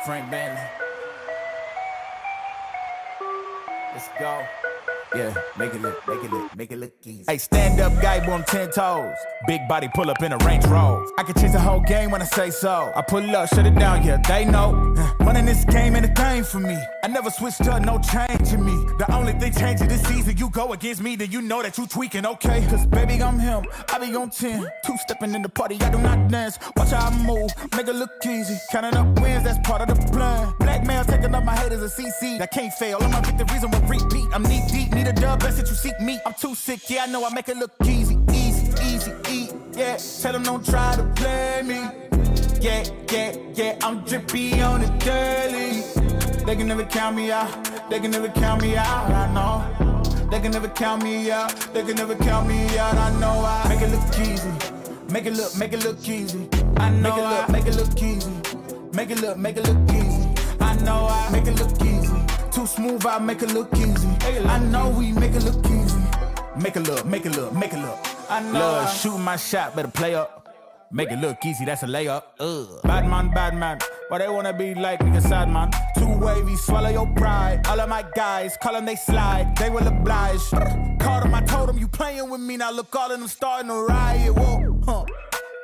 Frank Bannon. Let's go. Yeah, make it look easy. Hey, stand up guy, boom, 10 toes. Big body pull up in a Range Rover. I can change the whole game when I say so. I pull up, shut it down, yeah, they know. Running this game ain't a thing for me. I never switched up, no change in me. The only thing changing this season, you go against me, then you know that you tweaking, okay? Cause baby, I'm him, I be on 10. Two-stepping in the party, I do not dance. Watch how I move, make it look easy. Counting up wins, that's part of the plan. Blackmail, taking up my haters a CC. That can't fail, all my victories will repeat. I'm knee deep, need a dub, best that you seek me. I'm too sick, yeah, I know I make it look easy. Yeah, tell them don't try to play me. Yeah, I'm drippy on the daily. They can never count me out, I know. They can never count me out, I know. I make it look easy, make it look easy. I know make it look easy, make it look easy. I know I make it look easy. Too smooth, I make it look easy. I know we make it look easy. Make it look. I know. Love, shooting my shot, better play up. Make it look easy, that's a layup. Bad man. Why they wanna be like me, sad man? Too wavy, swallow your pride. All of my guys, call them, they slide. They will oblige. Called them, I told them, you playing with me. Now look, all of them starting to riot. Whoa,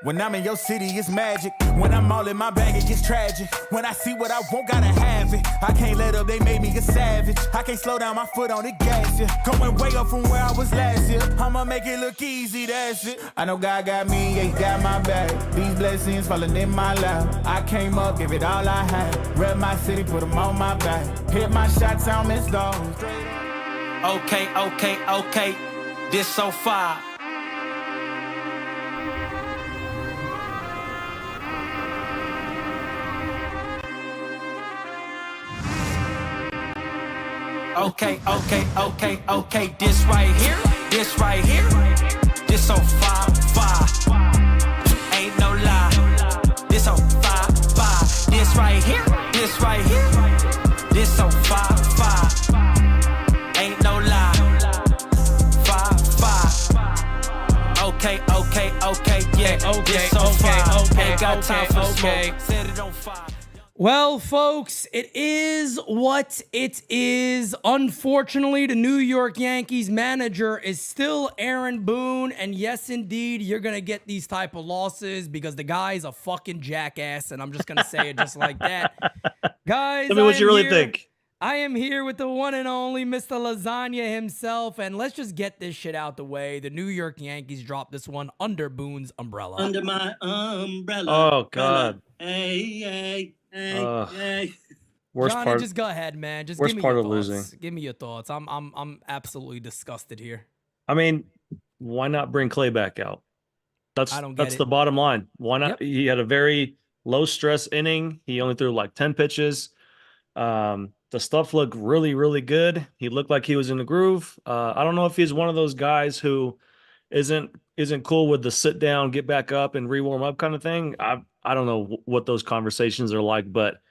When I'm in your city, it's magic. When I'm all in my bag, it gets tragic. When I see what I want, gotta have it. I can't let up, they made me a savage. I can't slow down, my foot on the gas, yeah. Going way up from where I was last year. I'ma make it look easy, that's it. I know God got me, yeah, he got my back. These blessings falling in my lap. I came up, give it all I had. Rep my city, put them on my back. Hit my shots, I don't miss those. Okay. This so far. Okay. This right here. This so far. Ain't no lie. This so far. This right here. This so far. Ain't no lie. Okay. Yeah. This so far. Ain't got time for smoke. Set it on fire. Well, folks, it is what it is. Unfortunately, the New York Yankees manager is still Aaron Boone. And yes, indeed, you're going to get these type of losses because the guy's a fucking jackass. And I'm just going to say it just like that. Guys, tell me what you really think. I am here with the one and only Mr. Lasagna himself. And let's just get this shit out the way. The New York Yankees dropped this one under Boone's umbrella. Under my umbrella. Oh, God. Hey. Worst Johnny, part. just go ahead, man. Just worst give me part your of thoughts. losing. Give me your thoughts. I'm absolutely disgusted here. I mean, why not bring Clay back out? That's the bottom line. Why not? Yep. He had a very low stress inning. He only threw like 10 pitches. The stuff looked really, really good. He looked like he was in the groove. I don't know if he's one of those guys who isn't cool with the sit down, get back up, and re-warm up kind of thing. I don't know what those conversations are like, but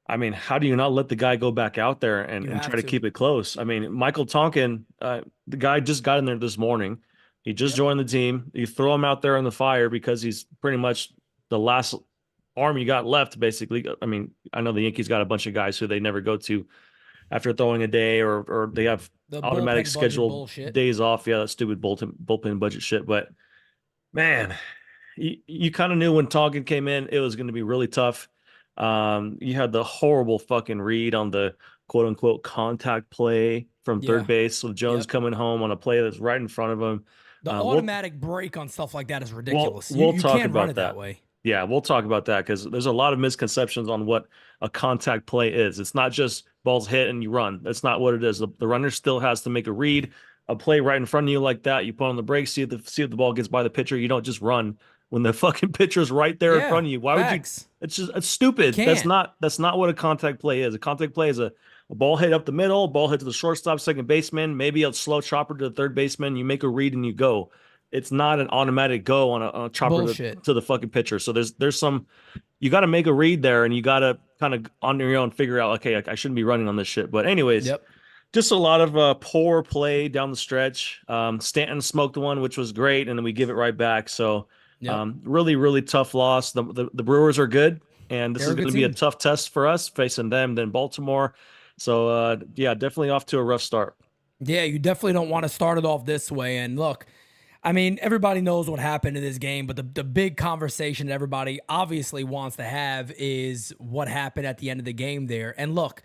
I mean, how do you not let the guy go back out there and try to keep it close? I mean, Michael Tonkin, the guy just got in there this morning. He just joined the team. You throw him out there in the fire because he's pretty much the last arm you got left, basically. I mean, I know the Yankees got a bunch of guys who they never go to after throwing a day or they have automatic scheduled days off. Yeah, that stupid bullpen budget shit. But man, you kind of knew when Tonkin came in, it was going to be really tough. You had the horrible fucking read on the quote unquote contact play from third base with Jones coming home on a play that's right in front of him. The automatic break on stuff like that is ridiculous. We'll you talk can't about run it that way. Yeah, we'll talk about that because there's a lot of misconceptions on what a contact play is. It's not just balls hit and you run. That's not what it is. The runner still has to make a read, a play right in front of you like that. You put on the brakes, see if the ball gets by the pitcher. You don't just run when the fucking pitcher's right there in front of you. Why would you? It's stupid. That's not what a contact play is. A contact play is a ball hit up the middle, ball hit to the shortstop, second baseman, maybe a slow chopper to the third baseman. You make a read and you go. It's not an automatic go on a chopper to the fucking pitcher. So there's some, you got to make a read there and you got to kind of on your own figure out, okay, I shouldn't be running on this shit. But anyways, just a lot of poor play down the stretch. Stanton smoked one, which was great. And then we give it right back. So really, really tough loss. The Brewers are good. and this They're is a going good to be a team. tough test for us facing them, then Baltimore. So yeah, definitely off to a rough start. Yeah, you definitely don't want to start it off this way. And look, I mean, everybody knows what happened in this game, but the big conversation that everybody obviously wants to have is what happened at the end of the game there. And look,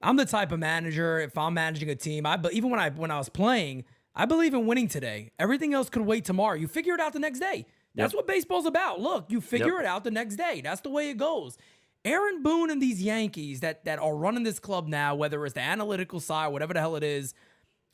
I'm the type of manager, if I'm managing a team, even when I was playing, I believe in winning today. Everything else could wait tomorrow. You figure it out the next day. That's what baseball's about. Look, you figure it out the next day. That's the way it goes. Aaron Boone and these Yankees that are running this club now, whether it's the analytical side, whatever the hell it is,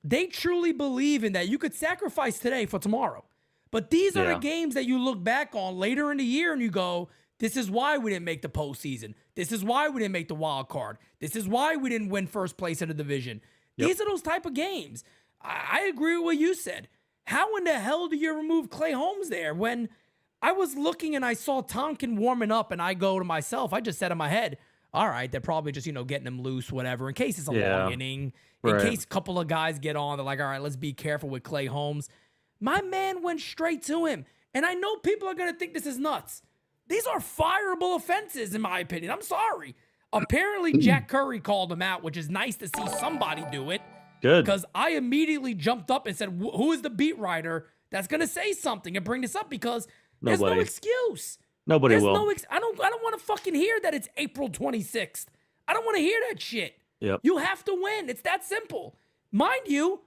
they truly believe in that you could sacrifice today for tomorrow. But these are the games that you look back on later in the year and you go, this is why we didn't make the postseason. This is why we didn't make the wild card. This is why we didn't win first place in the division. These are those type of games. I agree with what you said. How in the hell do you remove Clay Holmes there? When I was looking and I saw Tonkin warming up and I go to myself, I just said in my head, all right, they're probably just, getting him loose, whatever, in case it's a long inning. In case a couple of guys get on, they're like, all right, let's be careful with Clay Holmes. My man went straight to him. And I know people are going to think this is nuts. These are fireable offenses, in my opinion. I'm sorry. Apparently, Jack Curry called him out, which is nice to see somebody do it. Good. Because I immediately jumped up and said, who is the beat writer that's going to say something and bring this up? Because there's no excuse. Nobody there's will. I don't want to fucking hear that it's April 26th. I don't want to hear that shit. Yep. You have to win. It's that simple. Mind you,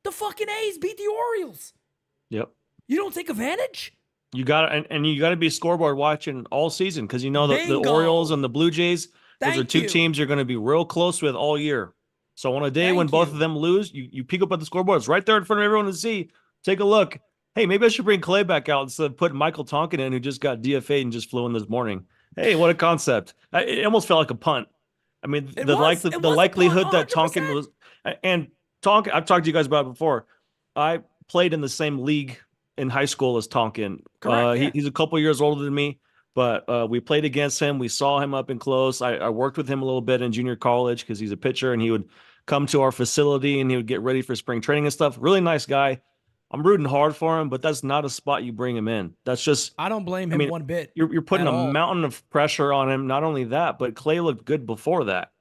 the fucking A's beat the Orioles. Yep. You don't take advantage? You got and you got to be scoreboard watching all season because the Bingo. Orioles and the Blue Jays, those are Thank two you. teams you're going to be real close with all year. So on a day when both of them lose, you peek up at the scoreboard. It's right there in front of everyone to see. Take a look. Hey, maybe I should bring Clay back out instead of putting Michael Tonkin in, who just got DFA'd and just flew in this morning. Hey, what a concept. It almost felt like a punt. I mean, the likelihood that Tonkin was – and Tonkin, I've talked to you guys about it before. I played in the same league in high school as Tonkin. Correct, He's a couple years older than me, but we played against him. We saw him up and close. I worked with him a little bit in junior college because he's a pitcher, and he would come to our facility, and he would get ready for spring training and stuff. Really nice guy. I'm rooting hard for him, but that's not a spot you bring him in. That's just – I don't blame him one bit. You're putting a mountain of pressure on him. Not only that, but Clay looked good before that.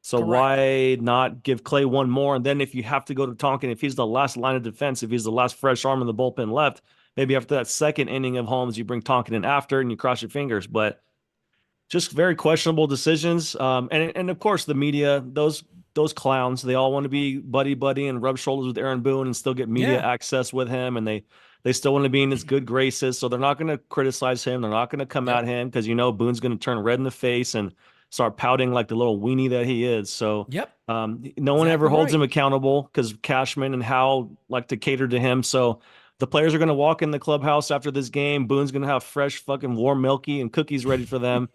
So why not give Clay one more? And then if you have to go to Tonkin, if he's the last line of defense, if he's the last fresh arm in the bullpen left, maybe after that second inning of Holmes, you bring Tonkin in after and you cross your fingers. But just very questionable decisions. And of course, the media, those clowns, they all want to be buddy and rub shoulders with Aaron Boone and still get media access with him. And they still want to be in his good graces. So they're not going to criticize him. They're not going to come at him because, Boone's going to turn red in the face and start pouting like the little weenie that he is. So no one ever holds him accountable because Cashman and Hal like to cater to him. So the players are going to walk in the clubhouse after this game. Boone's going to have fresh fucking warm milky and cookies ready for them.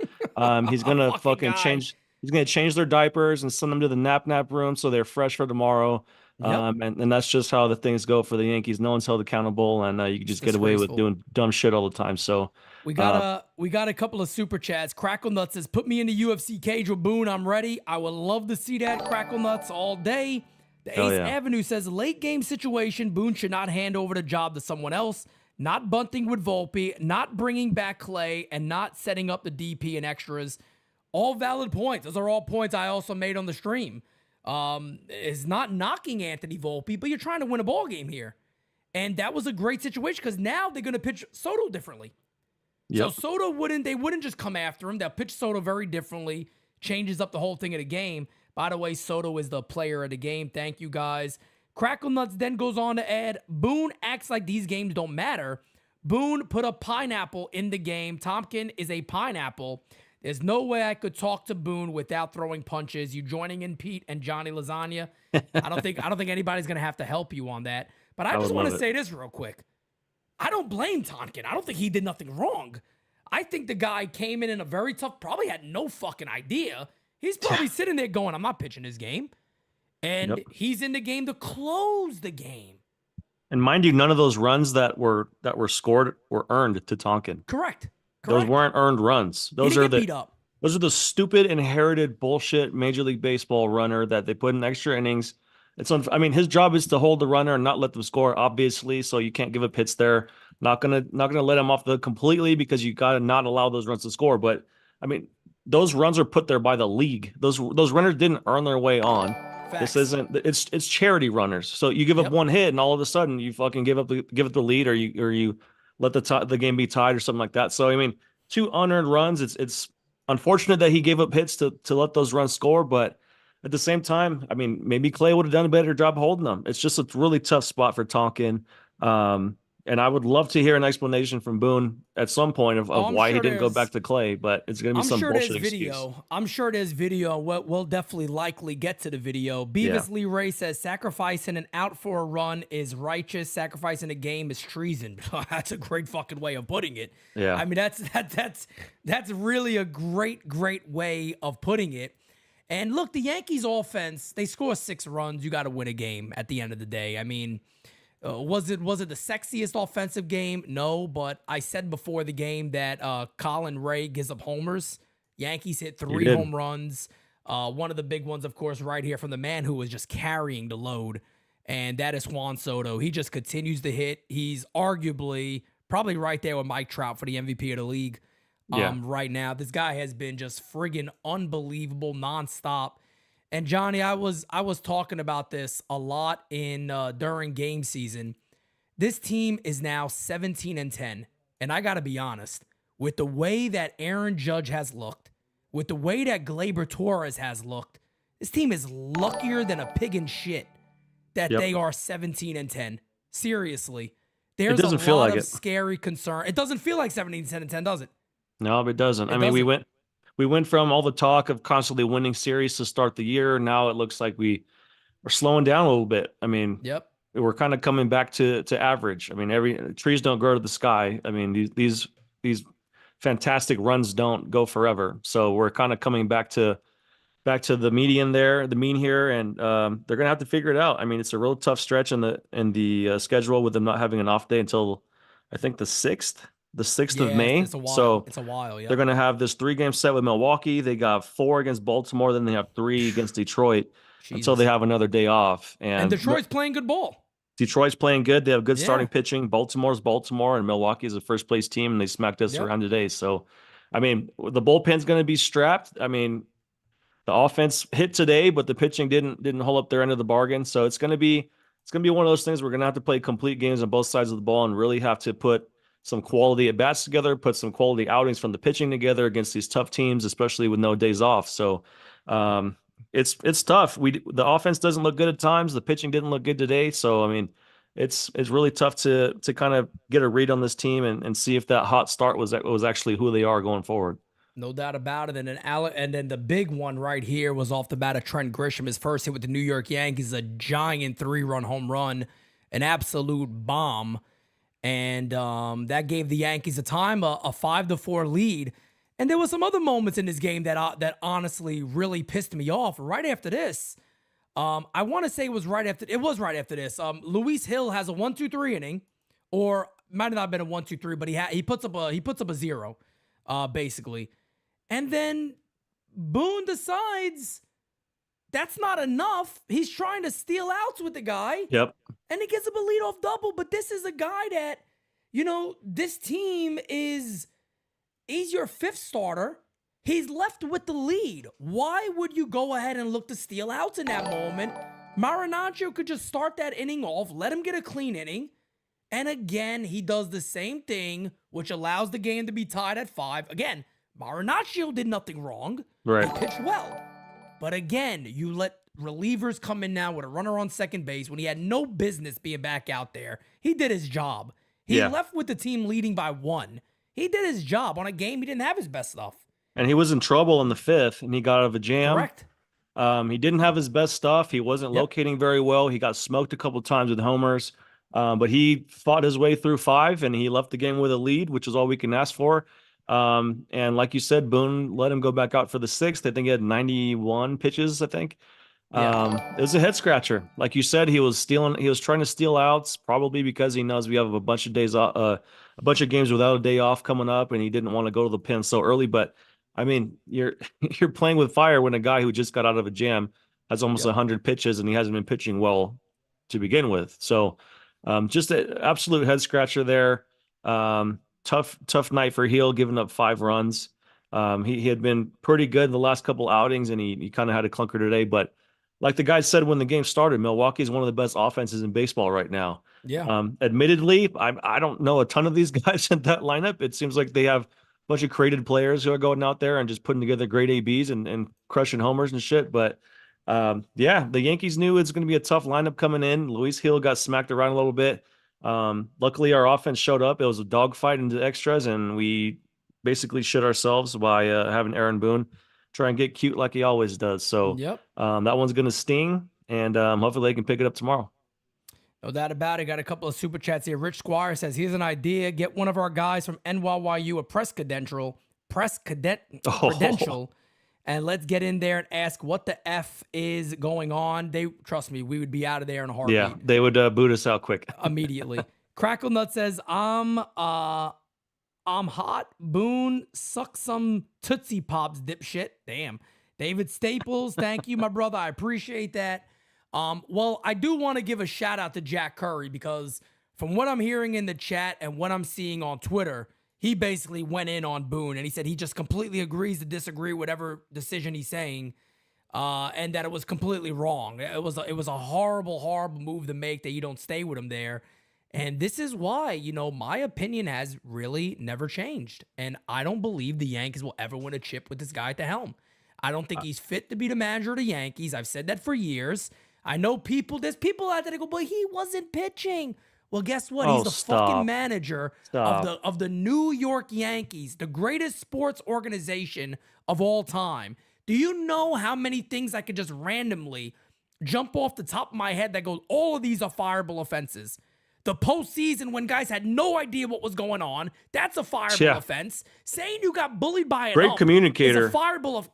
He's going to fucking change. He's going to change their diapers and send them to the nap room so they're fresh for tomorrow. And that's just how the things go for the Yankees. No one's held accountable, and you can just get away with doing dumb shit all the time. So we got a couple of super chats. Crackle Nuts says, "Put me in the UFC cage with Boone. I'm ready. I would love to see that. Crackle Nuts all day." The Ace Avenue says, "Late game situation. Boone should not hand over the job to someone else. Not bunting with Volpe. Not bringing back Clay, and not setting up the DP and extras." All valid points. Those are all points I also made on the stream. Is not knocking Anthony Volpe, but you're trying to win a ball game here. And that was a great situation because now they're going to pitch Soto differently. So Soto wouldn't just come after him. They'll pitch Soto very differently, changes up the whole thing of the game. By the way, Soto is the player of the game. Thank you, guys. Crackle Nuts then goes on to add, Boone acts like these games don't matter. Boone put a pineapple in the game. Tompkin is a pineapple. There's no way I could talk to Boone without throwing punches. You joining in Pete and Johnny Lasagna? I don't think anybody's gonna have to help you on that. But I just want to say this real quick. I don't blame Tonkin. I don't think he did nothing wrong. I think the guy came in a very tough, probably had no fucking idea. He's probably sitting there going, I'm not pitching this game. And he's in the game to close the game. And mind you, none of those runs that were scored were earned to Tonkin. Correct. Those weren't earned runs. Those are beat up. Those are the stupid inherited bullshit Major League Baseball runner that they put in extra innings. His job is to hold the runner and not let them score, obviously. So you can't give up hits there. Not gonna let him off the completely because you got to not allow those runs to score. But those runs are put there by the league. Those runners didn't earn their way on. Facts. This isn't. It's charity runners. So you give up one hit, and all of a sudden you fucking give up the lead, or you let the game be tied or something like that. So I mean, 2 unearned runs. It's unfortunate that he gave up hits to let those runs score, but at the same time, I mean, maybe Clay would have done a better job holding them. It's just a really tough spot for Tonkin. And I would love to hear an explanation from Boone at some point of why he didn't go back to Clay, but it's going to be some bullshit excuse. I'm sure there's video. We'll definitely likely get to the video. Beavis Lee Ray says, sacrificing an out for a run is righteous. Sacrificing a game is treason. That's a great fucking way of putting it. Yeah. I mean, that's really a great way of putting it. And look, the Yankees offense, they score 6 runs. You got to win a game at the end of the day. I mean, was it the sexiest offensive game? No, but I said before the game that Colin Ray gives up homers. Yankees hit 3 home runs. One of the big ones, of course, right here from the man who was just carrying the load, and that is Juan Soto. He just continues to hit. He's arguably probably right there with Mike Trout for the MVP of the league right now. This guy has been just friggin' unbelievable nonstop. And Johnny, I was talking about this a lot during game season. This team is now 17-10, and I got to be honest, with the way that Aaron Judge has looked, with the way that Gleyber Torres has looked, this team is luckier than a pig in shit that they are 17-10. Seriously, there's a lot of scary concern. It doesn't feel like 17-10, does it? No, it doesn't. I mean, we went from all the talk of constantly winning series to start the year. Now it looks like we are slowing down a little bit. I mean, we're kind of coming back to average. I mean, trees don't grow to the sky. I mean, these fantastic runs don't go forever. So we're kind of coming back to the median there, the mean here, and they're gonna have to figure it out. I mean, it's a real tough stretch in the schedule with them not having an off day until I think the 6th of May. It's a while. So it's a while. Yeah, they're going to have this 3-game set with Milwaukee. They got 4 against Baltimore. Then they have 3 against Detroit until they have another day off. And Detroit's playing good ball. Detroit's playing good. They have good starting pitching. Baltimore's Baltimore, and Milwaukee is a first place team, and they smacked us around today. So, I mean, the bullpen's going to be strapped. I mean, the offense hit today, but the pitching didn't hold up their end of the bargain. So it's going to be one of those things we're going to have to play complete games on both sides of the ball and really have to put some quality at bats together, put some quality outings from the pitching together against these tough teams, especially with no days off. So it's tough. The offense doesn't look good at times. The pitching didn't look good today. So, I mean, it's really tough to kind of get a read on this team and see if that hot start was actually who they are going forward. No doubt about it. And then the big one right here was off the bat of Trent Grisham. His first hit with the New York Yankees, a giant 3-run home run, an absolute bomb. And that gave the Yankees a 5-4 lead. And there was some other moments in this game that honestly really pissed me off. Right after this, I want to say it was right after this. Luis Hill has a 1-2-3 inning, or might have not been a 1-2-3, but he puts up a 0, basically. And then Boone decides that's not enough. He's trying to steal outs with the guy. Yep. And he gets him a leadoff double. But this is a guy that, this team he's your 5th starter. He's left with the lead. Why would you go ahead and look to steal outs in that moment? Marinaccio could just start that inning off, let him get a clean inning. And again, he does the same thing, which allows the game to be tied at 5. Again, Marinaccio did nothing wrong. Right. He pitched well. But again, you let relievers come in now with a runner on second base when he had no business being back out there. He did his job. He left with the team leading by 1. He did his job on a game he didn't have his best stuff. And he was in trouble in the 5th, and he got out of a jam. Correct. He didn't have his best stuff. He wasn't locating very well. He got smoked a couple of times with homers. But he fought his way through 5, and he left the game with a lead, which is all we can ask for. And like you said, Boone let him go back out for the 6th. I think he had 91 pitches, I think. It was a head scratcher. Like you said, he was trying to steal outs, probably because he knows we have a bunch of days off, a bunch of games without a day off coming up, and he didn't want to go to the pen so early. But I mean, you're playing with fire when a guy who just got out of a jam has almost 100 pitches and he hasn't been pitching well to begin with. So just an absolute head scratcher there. Tough night for Hill, giving up 5 runs. He had been pretty good in the last couple outings, and he kind of had a clunker today. But like the guy said when the game started, Milwaukee is one of the best offenses in baseball right now. Yeah. Admittedly, I don't know a ton of these guys in that lineup. It seems like they have a bunch of created players who are going out there and just putting together great ABs and crushing homers and shit. But yeah, the Yankees knew it's going to be a tough lineup coming in. Luis Hill got smacked around a little bit. Luckily, our offense showed up. It was a dogfight into extras, and we basically shit ourselves by having Aaron Boone try and get cute like he always does. So Yep. that one's going to sting, and hopefully they can pick it up tomorrow. No doubt about it. Got a couple of super chats here. Rich Squire says, here's an idea. Get one of our guys from NYYU a press credential, and let's get in there and ask what the F is going on. Trust me, we would be out of there in a heartbeat. Yeah, they would boot us out quick. Immediately. Crackle Nut says, I'm hot. Boone, suck some Tootsie Pops, dipshit. Damn. David Staples, thank you, my brother. I appreciate that. Well, I do want to give a shout out to Jack Curry because from what I'm hearing in the chat and what I'm seeing on Twitter, he basically went in on Boone and he said he just completely agrees to disagree with whatever decision he's saying, and that it was completely wrong. It was a horrible, horrible move to make that you don't stay with him there. And this is why, my opinion has really never changed. And I don't believe the Yankees will ever win a chip with this guy at the helm. I don't think he's fit to be the manager of the Yankees. I've said that for years. I know there's people out there that go, but he wasn't pitching. Well, guess what? He's the fucking manager of the New York Yankees, the greatest sports organization of all time. Do you know how many things I could just randomly jump off the top of my head that goes, all of these are fireable offenses? The postseason when guys had no idea what was going on, that's a fireable offense. Saying you got bullied by an great communicator is a fireable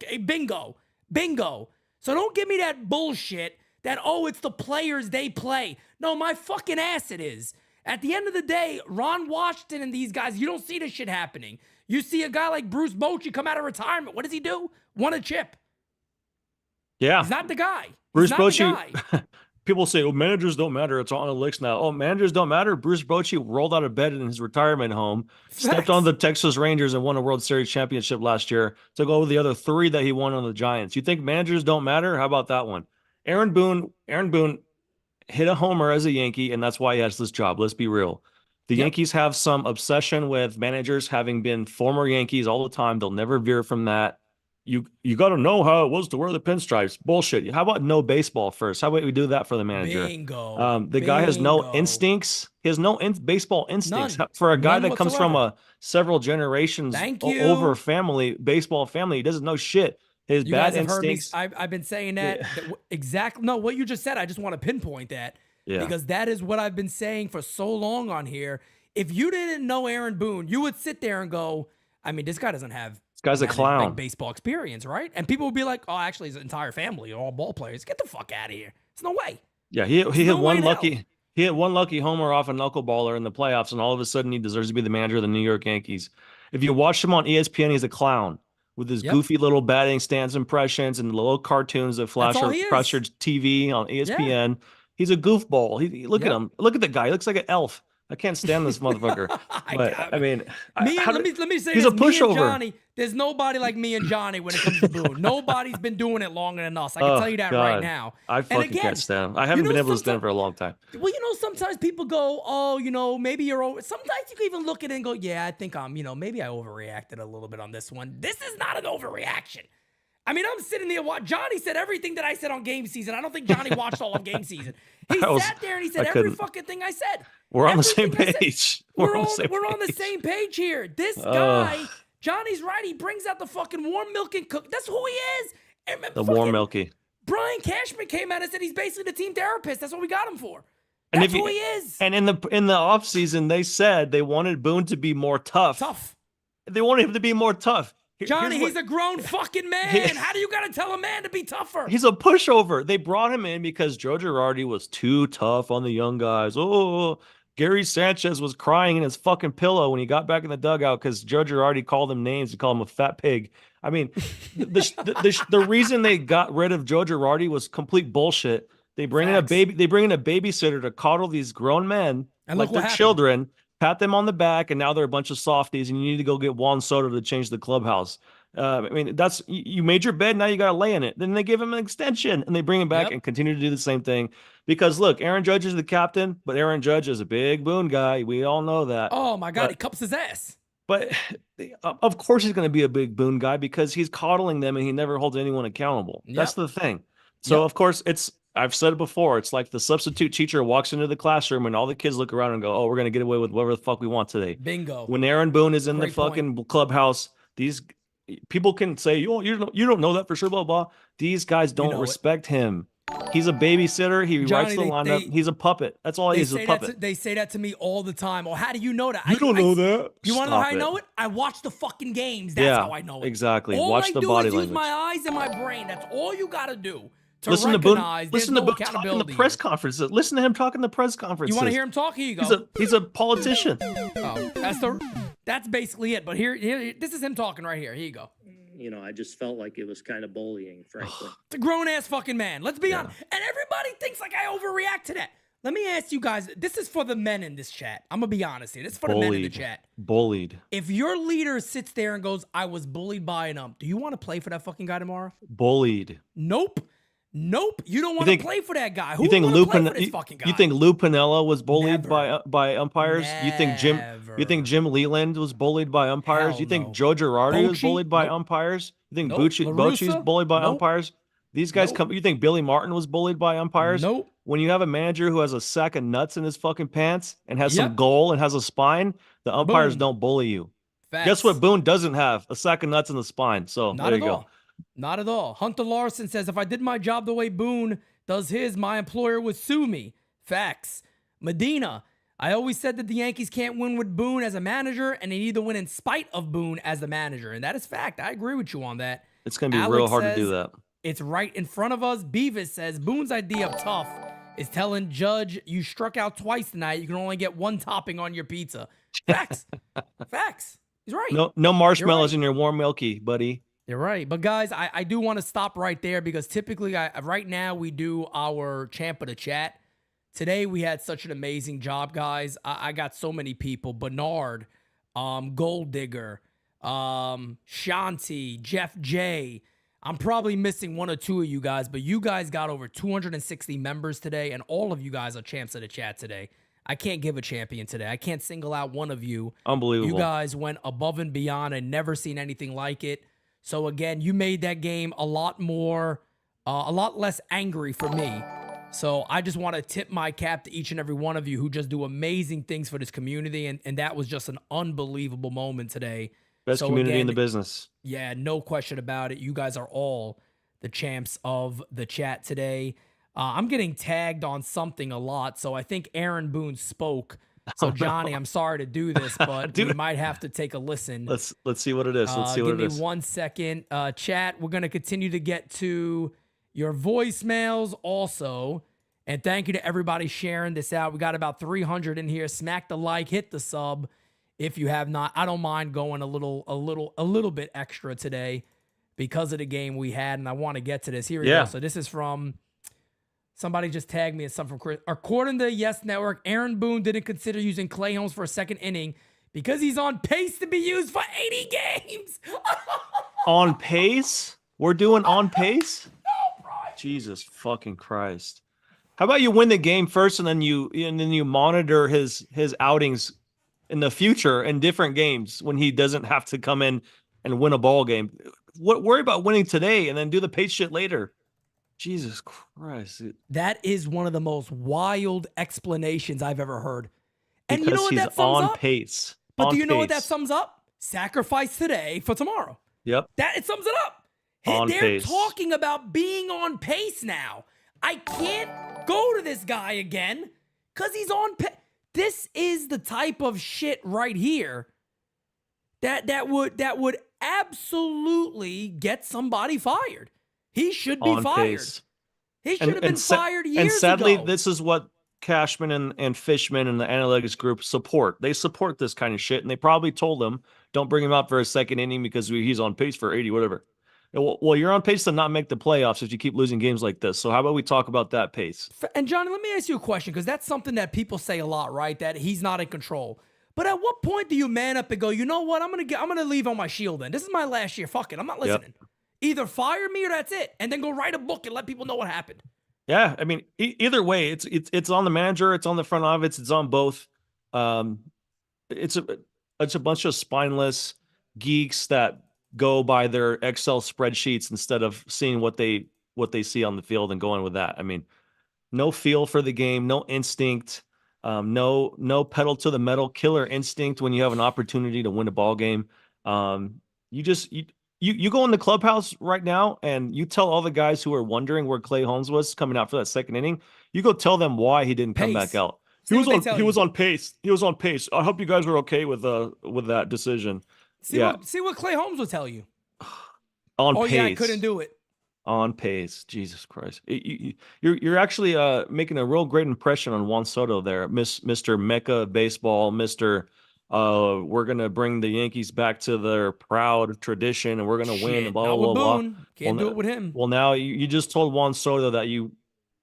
bingo. So don't give me that bullshit that, it's the players, they play. No, my fucking ass it is. At the end of the day, Ron Washington and these guys, you don't see this shit happening. You see a guy like Bruce Bochy come out of retirement. What does he do? Won a chip. Yeah. He's not the guy. Bruce Bochy. People say, managers don't matter. It's on the licks now. Oh, managers don't matter. Bruce Bochy rolled out of bed in his retirement home, stepped on the Texas Rangers and won a World Series championship last year. Took over the other 3 that he won on the Giants. You think managers don't matter? How about that one? Aaron Boone hit a homer as a Yankee, and that's why he has this job. Let's be real. The Yankees have some obsession with managers having been former Yankees all the time. They'll never veer from that. You got to know how it was to wear the pinstripes. Bullshit. How about no baseball first? How about we do that for the manager? Bingo. The guy has no instincts. He has no baseball instincts. None. For a guy None that comes from a several generations over baseball family, he doesn't know shit. His you bad guys have instincts. Heard me, I've been saying that exactly. No, what you just said, I just want to pinpoint that because that is what I've been saying for so long on here. If you didn't know Aaron Boone, you would sit there and go, I mean, this guy doesn't have this guy's a clown. Like baseball experience, right? And people would be like, oh, actually, his entire family are all ball players. Get the fuck out of here. There's no way. Yeah, he hit one lucky. He hit one lucky homer off a knuckleballer in the playoffs, and all of a sudden he deserves to be the manager of the New York Yankees. If you watch him on ESPN, he's a clown with his goofy little batting stance impressions and the little cartoons that flash your TV on ESPN. Yeah. He's a goofball. Look at him. Look at the guy. He looks like an elf. I can't stand this motherfucker. But I mean, let me say he's this. A pushover. Me and Johnny, there's nobody like me and Johnny when it comes to Boone. Nobody's been doing it longer than us. I can tell you that right now. I fucking can't stand him. I haven't been able to stand him for a long time. Well, sometimes people go, oh, maybe you're over. Sometimes you can even look at it and go, yeah, I think I'm, maybe I overreacted a little bit on this one. This is not an overreaction. I mean, I'm sitting there. Johnny said everything that I said on game season. I don't think Johnny watched all of game season. He sat there and he said every fucking thing I said. We're on the same page. We're on the same page here. This guy, Johnny's right. He brings out the fucking warm milk and cook. That's who he is. The warm milky. Brian Cashman came out and said he's basically the team therapist. That's what we got him for. That's who he is. And in the offseason, they said they wanted Boone to be more tough. They wanted him to be more tough. Johnny, he's a grown fucking man. How do you got to tell a man to be tougher? He's a pushover. They brought him in because Joe Girardi was too tough on the young guys. Oh, Gary Sanchez was crying in his fucking pillow when he got back in the dugout because Joe Girardi called him names. He called him a fat pig. I mean, the reason they got rid of Joe Girardi was complete bullshit. They bring in a babysitter to coddle these grown men and like they're children. Pat them on the back, and now they're a bunch of softies, and you need to go get Juan Soto to change the clubhouse. I mean, that's you made your bed, now you got to lay in it. Then they give him an extension and they bring him back and continue to do the same thing. Because look, Aaron Judge is the captain, but Aaron Judge is a big Boone guy. We all know that. Oh my God, he cups his ass. But of course he's going to be a big Boone guy because he's coddling them and he never holds anyone accountable. That's the thing. So of course I've said it before. It's like the substitute teacher walks into the classroom and all the kids look around and go, "Oh, we're going to get away with whatever the fuck we want today." Bingo. When Aaron Boone is in the fucking clubhouse, these people can say, you don't know that for sure, blah, blah. These guys don't respect him. He's a babysitter. He writes the lineup. He's a puppet. That's all he is, a puppet. They say that to me all the time. Oh, how do you know that? You don't know that. You want to know how I know it? I watch the fucking games. That's how I know it. Exactly. All watch I the do body is language. use my eyes and my brain. That's all you got to do. Listen to Boone. Listen to Boone talking in the press conferences. Listen to him talking in the press conferences. You want to hear him talk? Here you go. He's a politician. Oh, that's basically it. But here, this is him talking right here. Here you go. You know, I just felt like it was kind of bullying, frankly. It's a grown-ass fucking man. Let's be honest. And everybody thinks like I overreact to that. Let me ask you guys. This is for the men in this chat. I'm going to be honest here. This is for the men in the chat. Bullied. If your leader sits there and goes, "I was bullied by an ump," do you want to play for that fucking guy tomorrow? Bullied. Nope. You don't want to play for that guy. Who you think Lou fucking guy? You think Lou Piniella was bullied by umpires? Never. You think Jim Leland was bullied by umpires? Hell you think no. Joe Girardi was Bochy? bullied by Nope. umpires? You think Nope. Bochy's bullied by Nope. umpires? These guys come. You think Billy Martin was bullied by umpires? Nope. When you have a manager who has a sack of nuts in his fucking pants and has some Yep. goal and has a spine, the umpires Boom. don't bully you. Facts. Guess what Boone doesn't have? A sack of nuts in the spine. So Not there at you go. all. Not at all. Hunter Larson says, "If I did my job the way Boone does his, my employer would sue me." Facts. Medina, "I always said that the Yankees can't win with Boone as a manager, and they need to win in spite of Boone as the manager." And that is fact. I agree with you on that. It's going to be Alex real hard to says, do that. "It's right in front of us." Beavis says, "Boone's idea of tough is telling Judge, you struck out twice tonight. You can only get one topping on your pizza." Facts. Facts. He's right. No marshmallows in your warm milky, buddy. You're right. But guys, I do want to stop right there because typically right now we do our champ of the chat. Today we had such an amazing job, guys. I got so many people. Bernard, Gold Digger, Shanti, Jeff J. I'm probably missing one or two of you guys, but you guys got over 260 members today, and all of you guys are champs of the chat today. I can't give a champion today. I can't single out one of you. Unbelievable. You guys went above and beyond and never seen anything like it. So again, you made that game a lot less angry for me. So I just want to tip my cap to each and every one of you who just do amazing things for this community. And that was just an unbelievable moment today. Best community in the business. Yeah, no question about it. You guys are all the champs of the chat today. I'm getting tagged on something a lot. So I think Aaron Boone spoke. So Johnny, I'm sorry to do this, but we might have to take a listen. Let's see what it is. Let's see what it is. Give me 1 second. Chat, we're going to continue to get to your voicemails also. And thank you to everybody sharing this out. We got about 300 in here. Smack the like, hit the sub if you have not. I don't mind going a little bit extra today because of the game we had, and I want to get to this. Here we go. So this is from somebody just tagged me and something from Chris. According to Yes Network, Aaron Boone didn't consider using Clay Holmes for a second inning because he's on pace to be used for 80 games. On pace? We're doing on pace? Jesus fucking Christ. How about you win the game first and then you monitor his outings in the future in different games when he doesn't have to come in and win a ball game. Worry about winning today and then do the pace shit later. Jesus Christ. That is one of the most wild explanations I've ever heard. And because you know what he's that sums on up? Pace. But on do you know what pace. that sums up? Sacrifice today for tomorrow. Yep. That it sums it up. On They're pace. talking about being on pace now. I can't go to this guy again because he's on pace. This is the type of shit right here that would absolutely get somebody fired. He should be fired. Pace. He should have been fired years ago. And sadly, this is what Cashman and Fishman and the analytics group support. They support this kind of shit, and they probably told him, don't bring him out for a second inning because he's on pace for 80, whatever. Well, you're on pace to not make the playoffs if you keep losing games like this. So how about we talk about that pace? And Johnny, let me ask you a question, because that's something that people say a lot, right? That he's not in control. But at what point do you man up and go, you know what? I'm gonna leave on my shield then. This is my last year. Fuck it. I'm not listening. Either fire me or that's it. And then go write a book and let people know what happened. Yeah, I mean, either way, it's on the manager, it's on the front office, it's on both. It's a bunch of spineless geeks that go by their Excel spreadsheets instead of seeing what they see on the field and going with that. I mean, no feel for the game, no instinct, no pedal to the metal, killer instinct when you have an opportunity to win a ball game. You go in the clubhouse right now and you tell all the guys who are wondering where Clay Holmes was coming out for that second inning, you go tell them why he didn't come back out. He was on pace. He was on pace. I hope you guys are okay with that decision. See what Clay Holmes will tell you. On pace. Yeah, I couldn't do it. On pace. Jesus Christ. You're actually making a real great impression on Juan Soto there, Mr. Mecca Baseball, Mr. We're gonna bring the Yankees back to their proud tradition, and we're gonna win. Blah blah blah. Can't do it with him. Well, now you just told Juan Soto that you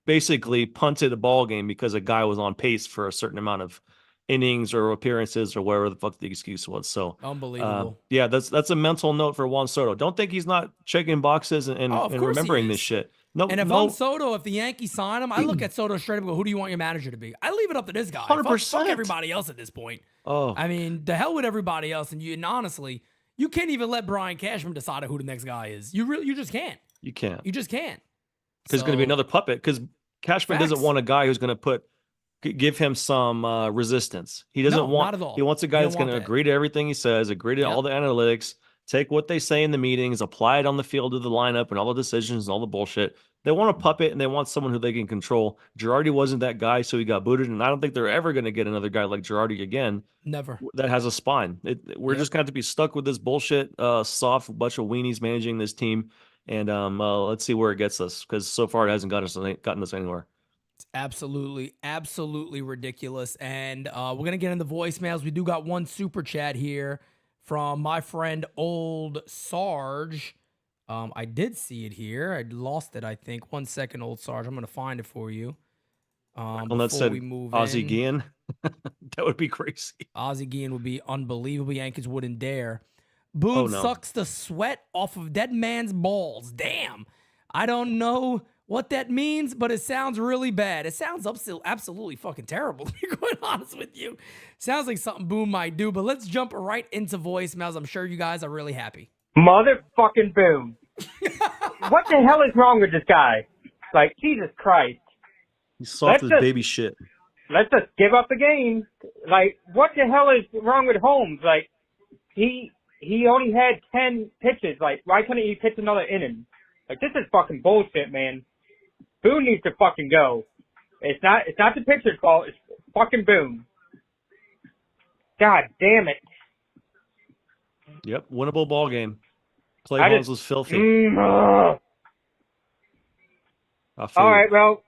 basically punted a ball game because a guy was on pace for a certain amount of innings or appearances or whatever the fuck the excuse was. So unbelievable. Yeah, that's a mental note for Juan Soto. Don't think he's not checking boxes and remembering this shit. No, and if I'm Soto, if the Yankees sign him, I look at Soto straight up and go, who do you want your manager to be? I leave it up to this guy. 100%. Fuck everybody else at this point. Oh, I mean, the hell with everybody else. And honestly, you can't even let Brian Cashman decide who the next guy is. You just can't. You can't. You just can't. Because it's going to be another puppet. Because Cashman doesn't want a guy who's going to give him some resistance. He doesn't want. Not at all. He wants a guy that's going to agree to everything he says, agree to all the analytics, take what they say in the meetings, apply it on the field to the lineup and all the decisions and all the bullshit. They want a puppet and they want someone who they can control. Girardi wasn't that guy, so he got booted. And I don't think they're ever going to get another guy like Girardi again. Never. That has a spine. We're just going to be stuck with this bullshit, soft bunch of weenies managing this team. And let's see where it gets us, because so far it hasn't gotten us anywhere. It's absolutely ridiculous. And we're going to get into voicemails. We do got one super chat here from my friend Old Sarge. I did see it here. I lost it, I think. 1 second, Old Sarge. I'm going to find it for you. That said Ozzie Guillen. That would be crazy. Ozzie Guillen would be unbelievable. Yankees wouldn't dare. Boone sucks the sweat off of dead man's balls. Damn. I don't know what that means, but it sounds really bad. It sounds absolutely fucking terrible, to be quite honest with you. Sounds like something Boone might do, but let's jump right into voicemails. I'm sure you guys are really happy. Motherfucking Boone. What the hell is wrong with this guy? Like, Jesus Christ. He's soft as baby shit. Let's just give up the game. Like, what the hell is wrong with Holmes? Like, he only had 10 pitches. Like, why couldn't he pitch another inning? Like, this is fucking bullshit, man. Boone needs to fucking go. It's not the pitcher's fault. It's fucking Boone. God damn it. Yep, winnable ball game. Clay Holmes was filthy. All right, well,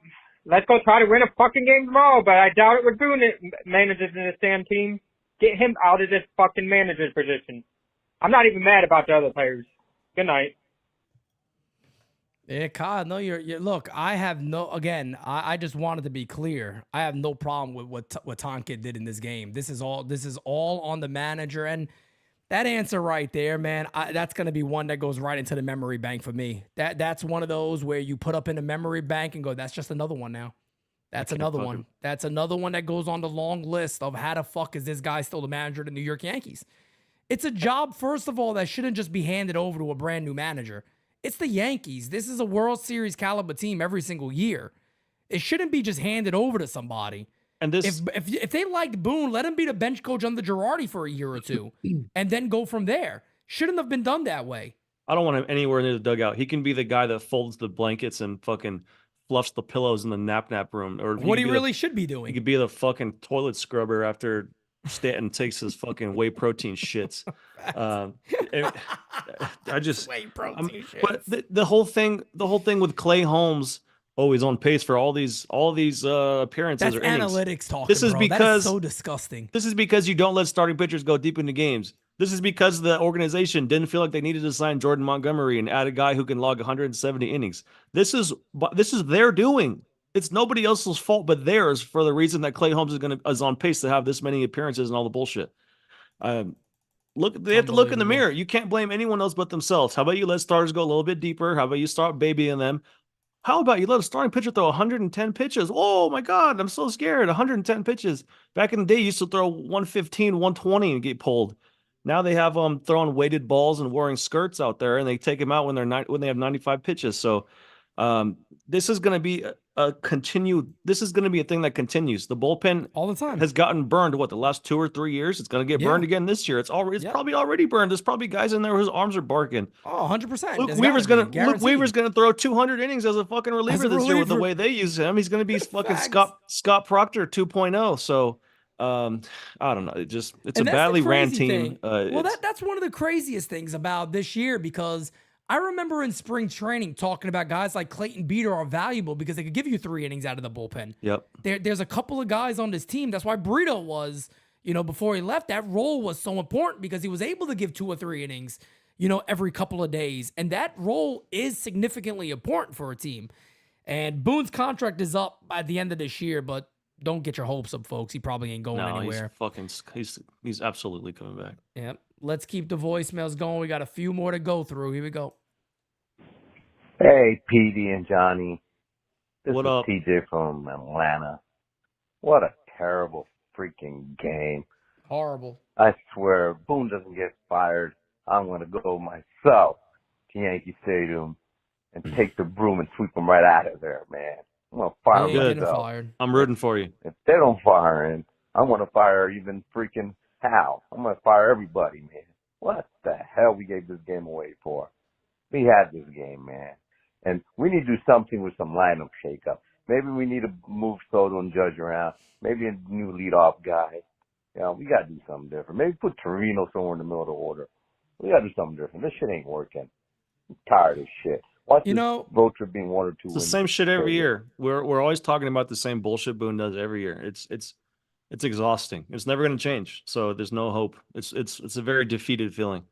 let's go try to win a fucking game tomorrow, but I doubt it with Boone manages in this damn team. Get him out of this fucking manager's position. I'm not even mad about the other players. Good night. Yeah, Kyle, no, you're look, I have no, again, I just wanted to be clear. I have no problem with what Tonkit did in this game. This is all on the manager, and that answer right there, man, that's going to be one that goes right into the memory bank for me. That's one of those where you put up in the memory bank and go, that's just another one now. That's another one. That's another one that goes on the long list of how the fuck is this guy still the manager of the New York Yankees? It's a job, first of all, that shouldn't just be handed over to a brand new manager. It's the Yankees. This is a World Series caliber team every single year. It shouldn't be just handed over to somebody. And this, if they liked Boone, let him be the bench coach under Girardi for a year or two, and then go from there. Shouldn't have been done that way. I don't want him anywhere near the dugout. He can be the guy that folds the blankets and fucking fluffs the pillows in the nap room. Or what he really should be doing. He could be the fucking toilet scrubber after Stanton takes his fucking whey protein shits. I just whey protein shits. But the whole thing with Clay Holmes. Oh, he's on pace for all these appearances. That's or innings. Analytics talking. This is bro. because that is so disgusting. This is because you don't let starting pitchers go deep into games. This is because the organization didn't feel like they needed to sign Jordan Montgomery and add a guy who can log 170 innings. This is their doing. it's nobody else's fault but theirs for the reason that Clay Holmes is on pace to have this many appearances and all the bullshit. They have to look in the mirror. You can't blame anyone else but themselves. How about you let starters go a little bit deeper? How about you start babying them? How about you let a starting pitcher throw 110 pitches? Oh my God, I'm so scared. 110 pitches. Back in the day, you used to throw 115, 120 and get pulled. Now they have them throwing weighted balls and wearing skirts out there, and they take them out when they have 95 pitches. So this is going to be this is going to be a thing that continues. The bullpen all the time has gotten burned the last 2 or 3 years. It's going to get burned again this year. It's probably already burned. There's probably guys in there whose arms are barking. Oh, 100%. Luke Weaver's going to throw 200 innings as a fucking reliever this year with the way they use him. He's going to be fucking Scott Proctor 2.0. So I don't know. It's a badly ran team. That's one of the craziest things about this year, because I remember in spring training talking about guys like Clayton Beeter are valuable because they could give you 3 innings out of the bullpen. Yep. There's a couple of guys on this team. That's why Brito was, before he left, that role was so important because he was able to give 2 or 3 innings, every couple of days. And that role is significantly important for a team. And Boone's contract is up by the end of this year, but don't get your hopes up, folks. He probably ain't going anywhere. He's absolutely coming back. Yep. Let's keep the voicemails going. We got a few more to go through. Here we go. Hey, PD and Johnny. What up? TJ from Atlanta. What a terrible freaking game. Horrible. I swear, if Boone doesn't get fired, I'm going to go myself to Yankee Stadium and take the broom and sweep him right out of there, man. I'm going to fire him myself. I'm rooting for you. If they don't fire him, I'm going to fire even freaking Hal. I'm going to fire everybody, man. What the hell we gave this game away for? We had this game, man. And we need to do something with some lineup shakeup. Maybe we need to move Soto and Judge around. Maybe a new leadoff guy. We got to do something different. Maybe put Torino somewhere in the middle of the order. We got to do something different. This shit ain't working. I'm tired of shit. Watch this road trip being 1 or 2 It's the same shit every year. We're always talking about the same bullshit Boone does every year. It's exhausting. It's never going to change. So there's no hope. It's a very defeated feeling.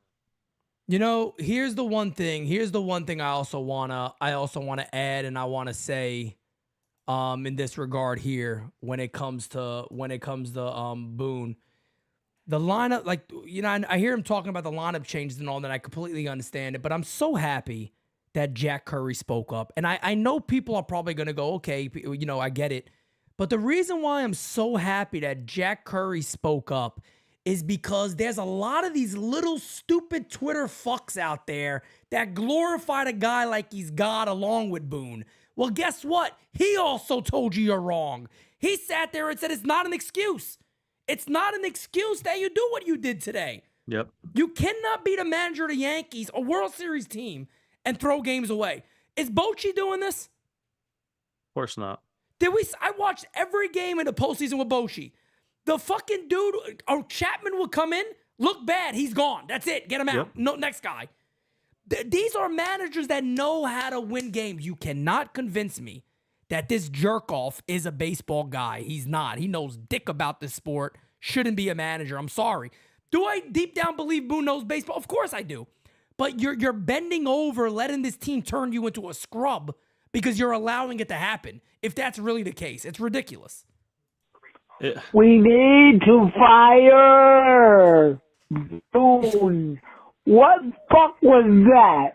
Here's the one thing I also wanna add, and I wanna say, in this regard here, when it comes to Boone, the lineup, I hear him talking about the lineup changes and all that. I completely understand it, but I'm so happy that Jack Curry spoke up, and I know people are probably gonna go, okay, I get it, but the reason why I'm so happy that Jack Curry spoke up is because there's a lot of these little stupid Twitter fucks out there that glorify the guy like he's God along with Boone. Well, guess what? He also told you you're wrong. He sat there and said it's not an excuse. It's not an excuse that you do what you did today. Yep. You cannot be the manager of the Yankees, a World Series team, and throw games away. Is Bochy doing this? Of course not. I watched every game in the postseason with Bochy. The fucking dude, Chapman would come in, look bad, he's gone. That's it. Get him out. Yep. No, next guy. These are managers that know how to win games. You cannot convince me that this jerk-off is a baseball guy. He's not. He knows dick about this sport. Shouldn't be a manager. I'm sorry. Do I deep down believe Boone knows baseball? Of course I do. But you're bending over, letting this team turn you into a scrub because you're allowing it to happen. If that's really the case, it's ridiculous. We need to fire Boone. What fuck was that?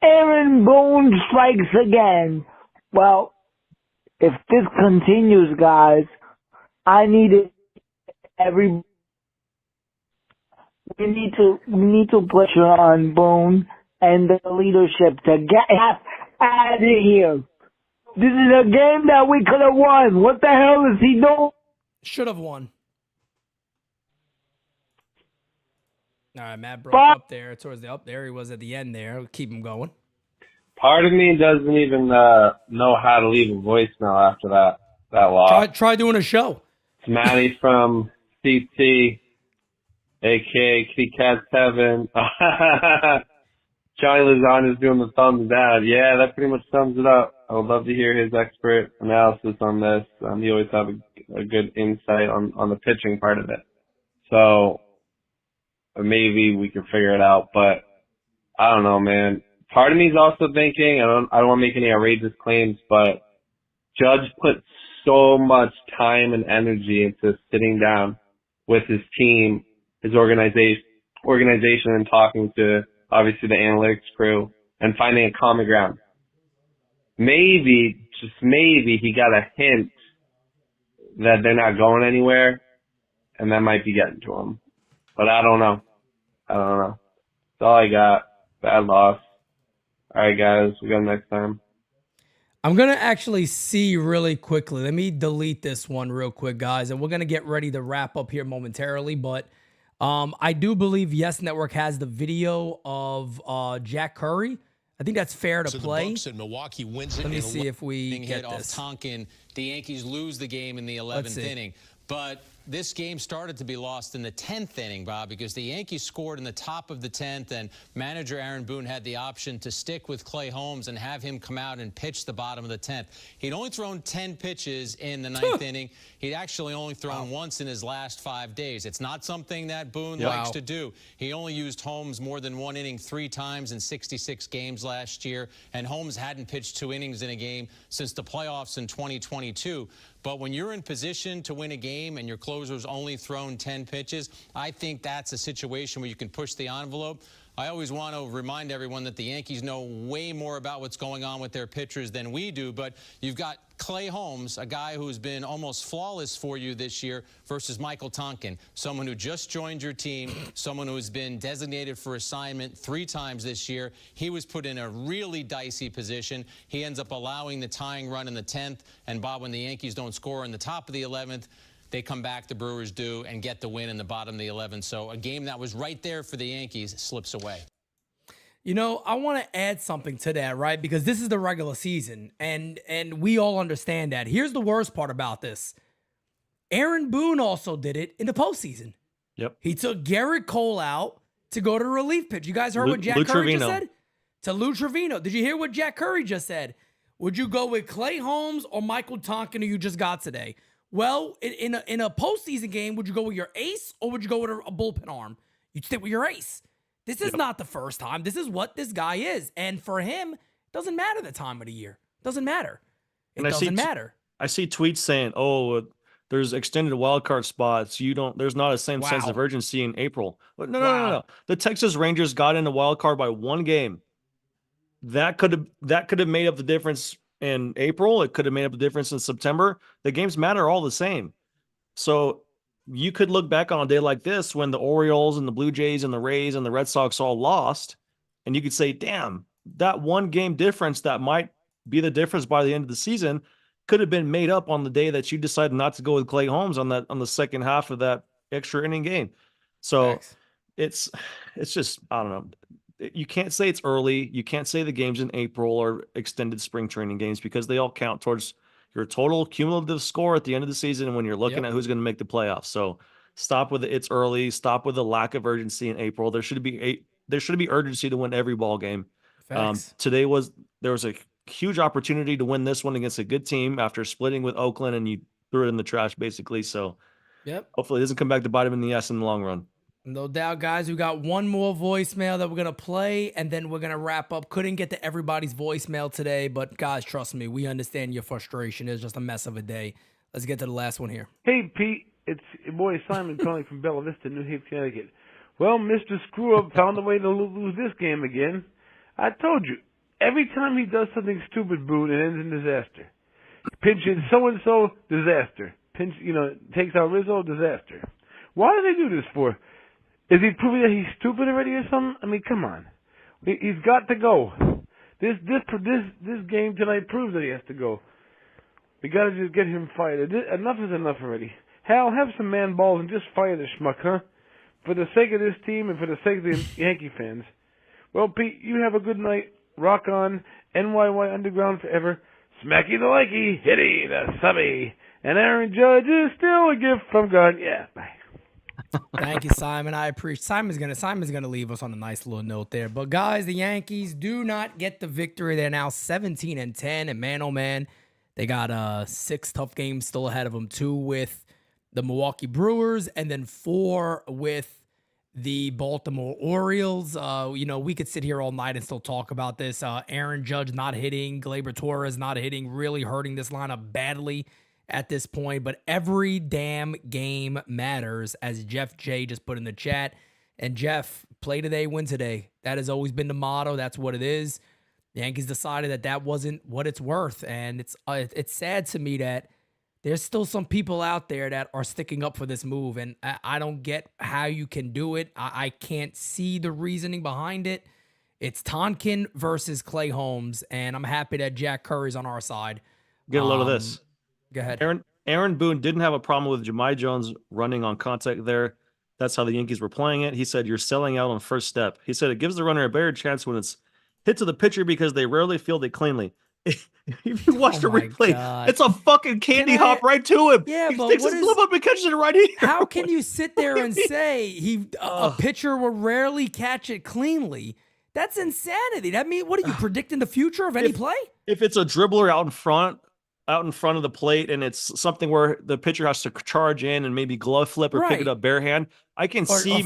Aaron Boone strikes again. Well, if this continues, guys, I need it. We need to pressure on Boone and the leadership to get out of here. This is a game that we could have won. What the hell is he doing? Should have won. All right, Matt broke up there. There he was at the end there. We'll keep him going. Part of me doesn't even know how to leave a voicemail after that loss. Try doing a show. It's Matty from CT, a.k.a. Kitty Cat 7. Johnny Lozano is doing the thumbs down. Yeah, that pretty much sums it up. I would love to hear his expert analysis on this. He always have a good insight on the pitching part of it. So maybe we can figure it out. But I don't know, man. part of me is also thinking, I don't want to make any outrageous claims, but Judge put so much time and energy into sitting down with his team, his organization, and talking to obviously the analytics crew and finding a common ground. Maybe, just maybe, he got a hint that they're not going anywhere, and that might be getting to him. But I don't know. That's all I got. Bad loss. All right, guys. We got next time. I'm going to actually see really quickly. Let me delete this one real quick, guys, and we're going to get ready to wrap up here momentarily. But I do believe Yes Network has the video of Jack Curry. I think that's fair to play. The Bucks in Milwaukee wins it. Let me see if we get off this. Tonkin. The Yankees lose the game in the 11th inning. But this game started to be lost in the 10th inning, Bob, because the Yankees scored in the top of the 10th, and manager Aaron Boone had the option to stick with Clay Holmes and have him come out and pitch the bottom of the 10th. He'd only thrown 10 pitches in the 9th inning. He'd actually only thrown once in his last 5 days. It's not something that Boone likes to do. He only used Holmes more than 1 inning 3 times in 66 games last year, and Holmes hadn't pitched 2 innings in a game since the playoffs in 2022. But when you're in position to win a game and your closer's only thrown 10 pitches, I think that's a situation where you can push the envelope. I always want to remind everyone that the Yankees know way more about what's going on with their pitchers than we do. But you've got Clay Holmes, a guy who's been almost flawless for you this year, versus Michael Tonkin, someone who just joined your team, someone who has been designated for assignment 3 times this year. He was put in a really dicey position. He ends up allowing the tying run in the 10th. And, Bob, when the Yankees don't score in the top of the 11th, they come back, the Brewers do, and get the win in the bottom of the 11th. So a game that was right there for the Yankees slips away. You know, I want to add something to that, right? Because this is the regular season, and we all understand that. Here's the worst part about this. Aaron Boone also did it in the postseason. Yep. He took Garrett Cole out to go to relief pitch. You guys heard what Jack Curry just said? To Lou Trevino. Did you hear what Jack Curry just said? Would you go with Clay Holmes or Michael Tonkin, who you just got today? Well, in a postseason game, would you go with your ace or would you go with a bullpen arm? You'd stick with your ace. This is not the first time. This is what this guy is. And for him, it doesn't matter the time of the year. It doesn't matter. It doesn't matter. I see tweets saying, there's extended wildcard spots. There's not a same sense of urgency in April. But no. The Texas Rangers got in the wild card by 1 game. That could have made up the difference in April. It could have made up the difference in September. The games matter all the same. So you could look back on a day like this when the Orioles and the Blue Jays and the Rays and the Red Sox all lost, and you could say, damn, that 1 game difference that might be the difference by the end of the season could have been made up on the day that you decided not to go with Clay Holmes on the second half of that extra inning game. So it's just, I don't know. You can't say it's early. You can't say the games in April or extended spring training games because they all count towards your total cumulative score at the end of the season when you're looking at who's going to make the playoffs. So stop with it's early. Stop with the lack of urgency in April. There should be urgency to win every ball game. Today there was a huge opportunity to win this one against a good team after splitting with Oakland, and you threw it in the trash basically. So hopefully it doesn't come back to bite him in the ass in the long run. No doubt, guys. We got one more voicemail that we're going to play, and then we're going to wrap up. Couldn't get to everybody's voicemail today, but guys, trust me, we understand your frustration. It's just a mess of a day. Let's get to the last one here. Hey, Pete. It's your boy Simon calling from Bella Vista, New Haven, Connecticut. Well, Mr. Screw-Up found a way to lose this game again. I told you, every time he does something stupid, Boone, it ends in disaster. Pinch hit so-and-so, disaster. Pinch, takes out Rizzo, disaster. Why do they do this for? Is he proving that he's stupid already or something? I mean, come on. He's got to go. This game tonight proves that he has to go. We got to just get him fired. Enough is enough already. Hal, have some man balls and just fire the schmuck, huh? For the sake of this team and for the sake of the Yankee fans. Well, Pete, you have a good night. Rock on. NYY Underground forever. Smacky the likey. Hitty the subby. And Aaron Judge is still a gift from God. Yeah, bye. Thank you, Simon. I appreciate Simon's gonna leave us on a nice little note there. But guys, the Yankees do not get the victory. They're now 17-10, and man, oh man, they got 6 tough games still ahead of them. 2 with the Milwaukee Brewers, and then 4 with the Baltimore Orioles. You know, we could sit here all night and still talk about this. Aaron Judge not hitting, Gleyber Torres not hitting, really hurting this lineup badly at this point. But every damn game matters, as Jeff J just put in the chat. And Jeff, play today, win today. That has always been the motto. That's what it is. The Yankees decided that that wasn't what it's worth. And it's sad to me that there's still some people out there that are sticking up for this move, and I don't get how you can do it. I can't see the reasoning behind it. It's Tonkin versus Clay Holmes, and I'm happy that Jack Curry's on our side. Get a load of this. Go ahead. Aaron Boone didn't have a problem with Jahmai Jones running on contact there. That's how the Yankees were playing it. He said, you're selling out on first step. He said, it gives the runner a better chance when it's hit to the pitcher because they rarely field it cleanly. If you watch the replay, God. It's a fucking candy hop right to him. Yeah, he but sticks what his is- glove up and catches it right here. How can you sit there and say a pitcher will rarely catch it cleanly? That's insanity. That mean, what are you predicting the future of any play? If it's a dribbler out in front of the plate and it's something where the pitcher has to charge in and maybe glove flip or pick it up bare hand, I can see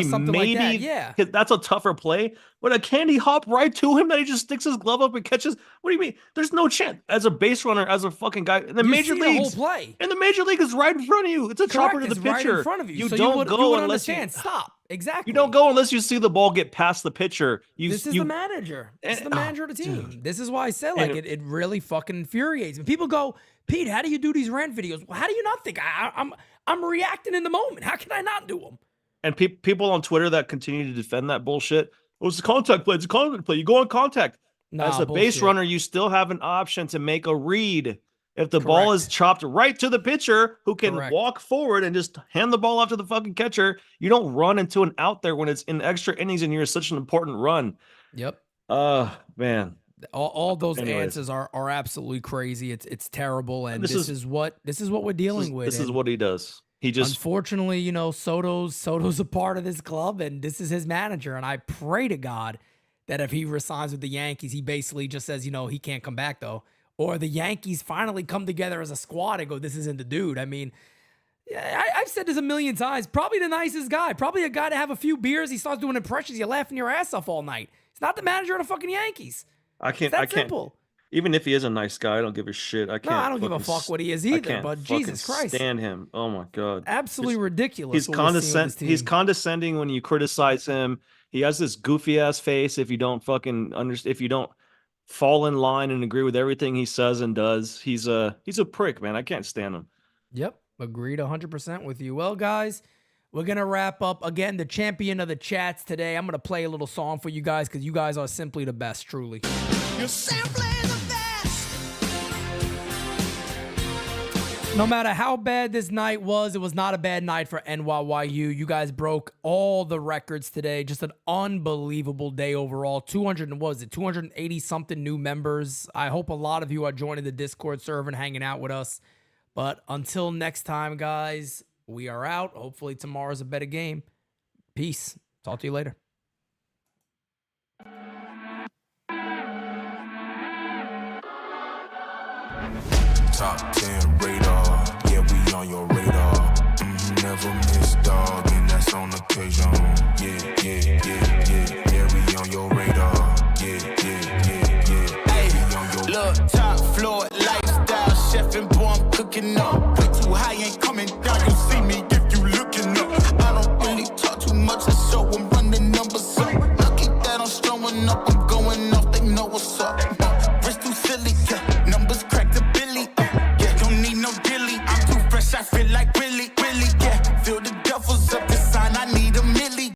something maybe like that, yeah. that's a tougher play. But a candy hop right to him that he just sticks his glove up and catches. What do you mean? There's no chance. As a base runner, as a fucking guy in the major see leagues, the whole play. In the major league is right in front of you. It's a chopper to the It's pitcher. right in front of you. So don't go would unless understand. Stop. Exactly. You don't go unless you see the ball get past the pitcher. This is the manager. This is the manager of the team. Dude. This is why I said, like, it really fucking infuriates me. People go, Pete, how do you do these rant videos? Well, how do you not think? I'm reacting in the moment. How can I not do them? And people on Twitter that continue to defend that bullshit. Oh, it's a contact play. It's a contact play. You go on contact. As a base runner, you still have an option to make a read. If the ball is chopped right to the pitcher, who can walk forward and just hand the ball off to the fucking catcher, you don't run into an out there when it's in extra innings and you're such an important run. Yep. Man. All those answers are absolutely crazy. It's terrible, and this is what we're dealing with. This is what he does. He just, unfortunately, you know, Soto's a part of this club, and this is his manager. And I pray to God that if he resigns with the Yankees, he basically just says, you know, he can't come back though, or the Yankees finally come together as a squad and go, this isn't the dude. I mean, I've said this a million times. Probably the nicest guy. Probably a guy to have a few beers. He starts doing impressions. You're laughing your ass off all night. He's not the manager of the fucking Yankees. I can't. Simple. Even if he is a nice guy, I don't give a shit. I can't. No, I don't give a fuck what he is either. But Jesus Christ, stand him. Oh my God, absolutely ridiculous. He's condescending when you criticize him. He has this goofy ass face. If you don't fucking understand, if you don't fall in line and agree with everything he says and does, he's a prick, man. I can't stand him. Yep, agreed 100% with you. Well, guys, we're gonna wrap up again. The champion of the chats today. I'm gonna play a little song for you guys because you guys are simply the best, truly. You're simply the best. No matter how bad this night was, it was not a bad night for NYYU. You guys broke all the records today. Just an unbelievable day overall. 280 something new members. I hope a lot of you are joining the Discord server and hanging out with us. But until next time, guys, we are out. Hopefully tomorrow's a better game. Peace. Talk to you later. Top 10 radar, yeah, we on your radar. Never miss, dog, and that's on occasion. Yeah, we on your radar. Yeah. Hey, look, top floor, lifestyle, chef and boy, I'm cooking up. Way too high, ain't coming down.